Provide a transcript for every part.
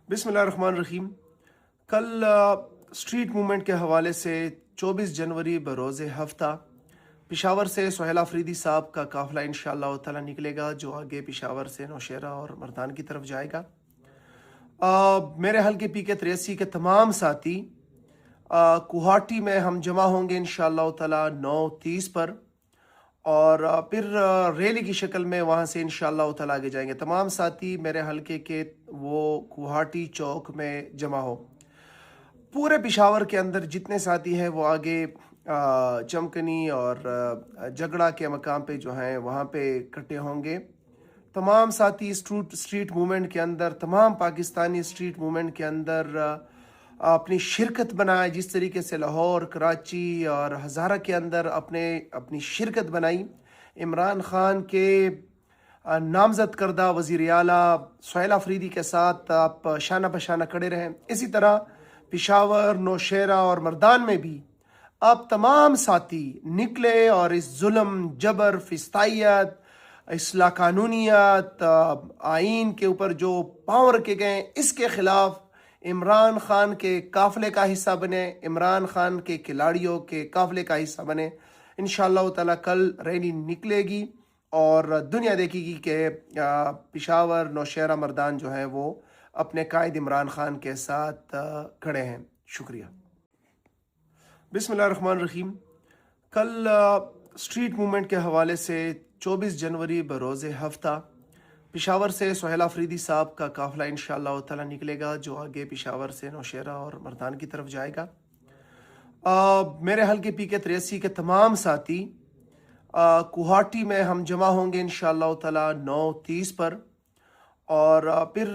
बिस्मिल्लाहिर्रहमानिर्रहीम। कल street movement के हवाले से 24 जनवरी बरोज़ हफ्ता पेशावर से सुहेल आफरीदी साहब का काफ़िला इंशाअल्लाह ताला निकलेगा, जो आगे पेशावर से नौशेरा और मर्दान की तरफ जाएगा। मेरे हल्के PK 83 के तमाम साथी गुवाहाटी में हम जमा होंगे इंशाअल्लाह ताला 9:30 पर, और फिर रैली की शक्ल में वहाँ से इंशाअल्लाह ताला आगे जाएंगे। तमाम साथी मेरे हल्के के वो गुवाहाटी चौक में जमा हो। पूरे पेशावर के अंदर जितने साथी हैं वो आगे चमकनी और जगड़ा के मकाम पे जो हैं वहाँ पे इकट्ठे होंगे। तमाम साथी स्ट्रीट मूवमेंट के अंदर, तमाम पाकिस्तानी स्ट्रीट मूवमेंट के अंदर अपनी शिरकत बनाए, जिस तरीके से लाहौर, कराची और हज़ारा के अंदर अपनी शिरकत बनाई। इमरान खान के नामजद करदा वज़ीर आला सुहेल आफरीदी के साथ आप शाना बशाना खड़े रहें। इसी तरह पेशावर, नौशेरा और मर्दान में भी आप तमाम साथी निकले और इस जुल्म, जबर, फिस्तायत, इस लाकानूनियत, आइन के ऊपर जो पाँव रखे गए, इसके खिलाफ इमरान खान के काफ़िले का हिस्सा बने, इमरान खान के खिलाड़ियों के काफ़िले का हिस्सा बने। इंशाअल्लाह ताला कल रैली निकलेगी और दुनिया देखेगी कि पेशावर, नौशेरा, मर्दान जो है वो अपने कायद इमरान खान के साथ खड़े हैं। शुक्रिया। बिस्मिल्लाहिर्रहमानिर्रहीम। कल स्ट्रीट मूवमेंट के हवाले से 24 जनवरी बरोज़ हफ्ता पेशावर से सुहेल आफरीदी साहब का काफ़िला इंशाअल्लाह ताला निकलेगा, जो आगे पेशावर से नौशेरा और मर्दान की तरफ जाएगा। मेरे हल्के PK 83 के तमाम साथी गुवाहाटी में हम जमा होंगे इंशाअल्लाह ताला 9:30 पर, और फिर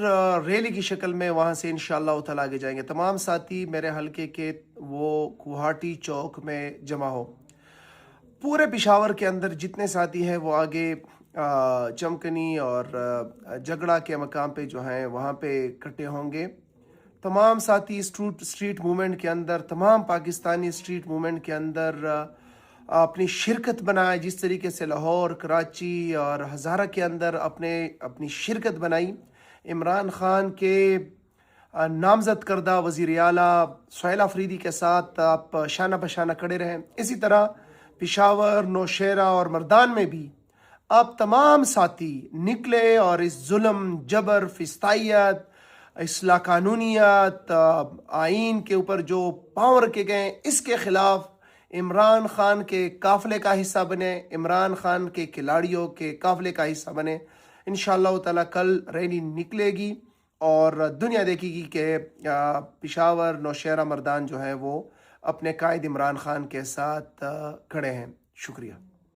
रैली की शक्ल में वहाँ से इंशाअल्लाह ताला आगे जाएंगे। तमाम साथी मेरे हल्के के वो गुवाहाटी चौक में जमा हो। पूरे पेशावर के अंदर जितने साथी हैं वो आगे चमकनी और जगड़ा के मकाम पे जो हैं वहाँ पे इकट्ठे होंगे। तमाम साथी स्ट्रीट मूवमेंट के अंदर, तमाम पाकिस्तानी स्ट्रीट मूवमेंट के अंदर अपनी शिरकत बनाए, जिस तरीके से लाहौर, कराची और हज़ारा के अंदर अपनी शिरकत बनाई। इमरान खान के नामजद करदा वज़ीर आला सुहेल आफरीदी के साथ आप शाना बशाना खड़े रहें। इसी तरह पेशावर, नौशेरा और मर्दान में भी आप तमाम साथी निकले और इस जुल्म, जबर, फिस्तायत, इस लाकानूनियत, आइन के ऊपर जो पाँव रखे गए, इसके खिलाफ इमरान खान के काफ़िले का हिस्सा बने, इमरान खान के खिलाड़ियों के काफ़िले का हिस्सा बने। इंशाअल्लाह ताला कल रैली निकलेगी और दुनिया देखेगी कि पेशावर, नौशेरा, मर्दान जो है वो अपने कायद इमरान खान के साथ खड़े हैं। शुक्रिया।